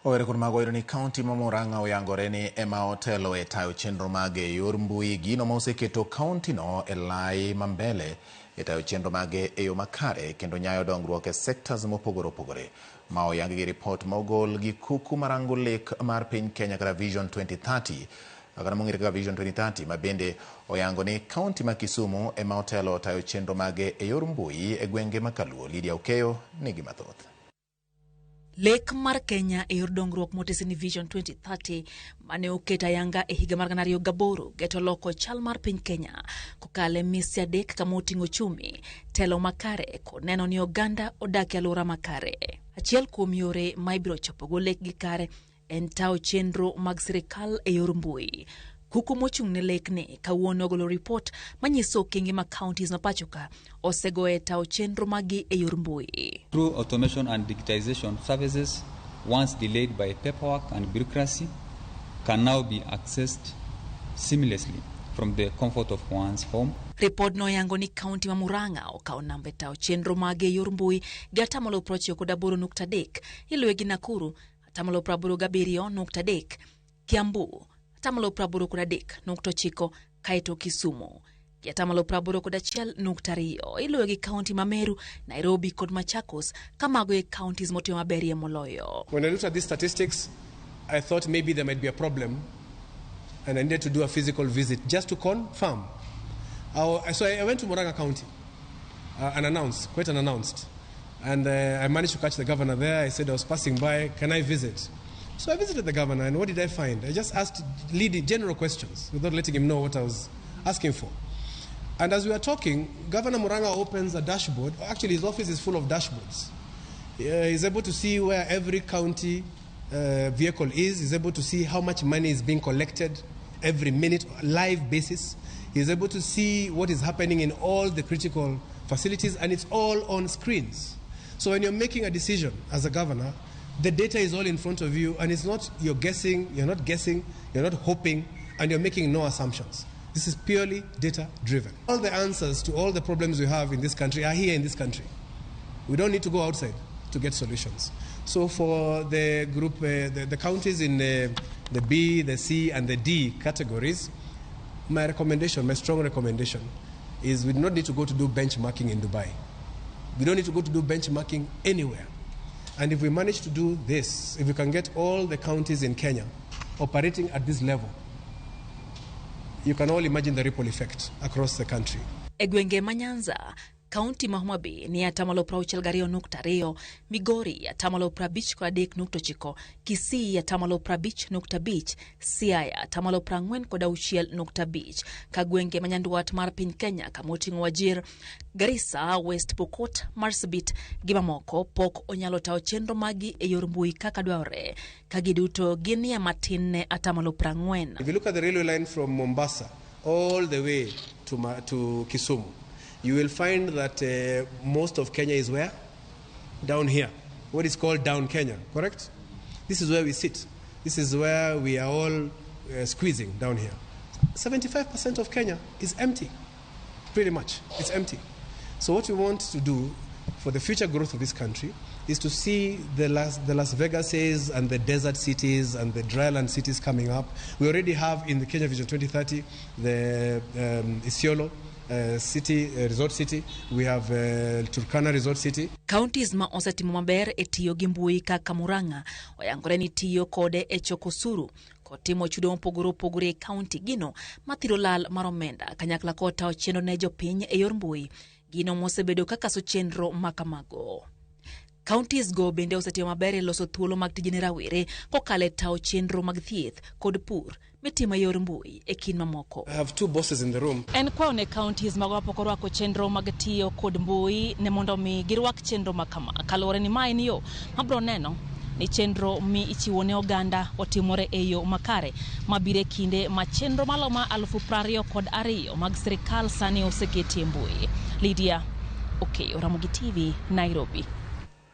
Owere kun mago ni kaunti ma Murang'a oyangore ni ema otelo e tayo chenro mage yor mbui gino ma oseketo kaunti no e lai mambele e tayo chenro mage e yo makare kendo nyayo dongruok e sectors mopogore opogore. Ma oyangi gi report mogol gi kuku marango lek mar piny Kenya kata Vision 2030 akana mong'ere kaka Vision 2030 ma bende oyango ni kaunti ma Kisumu ema otelo tayo chenro mage e yor mbui e gwenge ma Kaluo. Lydia Okeyo nigi mathoth. Lek mar Kenya e yor dongruok motese ni Vision 2030 mane oketa yanga e higa mar 2008 geto loko chal mar piny Kenya kokale misi adek kama oting'o chumi, telo makare kod neno ni oganda odak e alwora makare. Achiel kuom yore ma ibiro chopogo lek gi kare en tayo chenro mag sirikal e yor mbui. Kuku mochung' ne lek ni kawuono ogolo report manyiso okenge ma counties ma pachoka osego e tayo chenro magi e yor mbui. Through automation and digitization, services once delayed by paperwork and bureaucracy can now be accessed seamlessly from the comfort of one's home. Report no yango ni kaunti ma Murang'a okawo namba tayo chenro mage e yor mbui gi 98.3, iluwe gi Nakuru 87.3, Kiambu 83.9, kaito Kisumu 81.2, iluwe gi kaunti ma Meru, Nairobi kod Machakos kamago e counties motiyo maberie moloyo. When I looked at these statistics, I thought maybe there might be a problem and I needed to do a physical visit just to confirm. So I went to Murang'a County, unannounced. And I managed to catch the governor there. I said I was passing by, can I visit? So I visited the governor, and what did I find? I just asked leading general questions without letting him know what I was asking for. And as we were talking, Governor Murang'a opens a dashboard. Actually, his office is full of dashboards. He's able to see where every county vehicle is. He's able to see how much money is being collected every minute, live basis. He's able to see what is happening in all the critical facilities, and it's all on screens. So when you're making a decision as a governor, the data is all in front of you, and it's not you're not guessing, you're not hoping, and you're making no assumptions. This is purely data driven. All the answers to all the problems we have in this country are here in this country. We don't need to go outside to get solutions. So for the group, the counties in the B, the C, and the D categories, my strong recommendation is we do not need to go to do benchmarking in Dubai. We don't need to go to do benchmarking anywhere. And if we manage to do this, if we can get all the counties in Kenya operating at this level, you can all imagine the ripple effect across the country. Egwenge Manyanza, Kaunti ma Homa Bay ni 82.2, Migori 53.9, Kisii 55.5, Siaya 54.6, Kagwenge Manyanduat mar piny Kenya kamoting'o Wajir, Garissa, West Pokot, Marsabit gi mamoko pok onyalo tayo chenro magi e yor mbui kaka dwarore, kagiduto ginie matin ne 40. If you look at the railway line from Mombasa all the way to Kisumu, you will find that most of Kenya is where? Down here. What is called down Kenya, correct? This is where we sit. This is where we are all squeezing down here. 75% of Kenya is empty, pretty much. It's empty. So what we want to do for the future growth of this country is to see the Las Vegases and the desert cities and the dryland cities coming up. We already have in the Kenya Vision 2030 the Isiolo resort city. We have Turkana resort city. Counties ma osetimo maber e tiyo gi mbui kaka Murang'a oyangore ni tiyo kode e choko osuru kod timo chudo mopogore opogore e kaunti gino mathiro lal mar omenda kanyakla kod tayo chenro ne jopiny e yor mbui gino mosebedo kaka so chenro makamago. Counties go bende osetiyo maber e loso thuolo mag tijene rawere kokale tayo chenro mag thieth kod pur mitimo yor mbui e kin mamoko. I have two bosses in the room. En kwa ne counties magwapo korwako chenro mag tiyo kod mbui ne mondo mi girwak chenro makama kalore ni mae ni yo mabro neno ni chenro mi ichiwo ne oganda otimore e yo makare mabire kinde ma chenro maloma 2022 mag sirikal sani oseketi e mbui. Lydia Okeyo, Ramogi TV, Nairobi.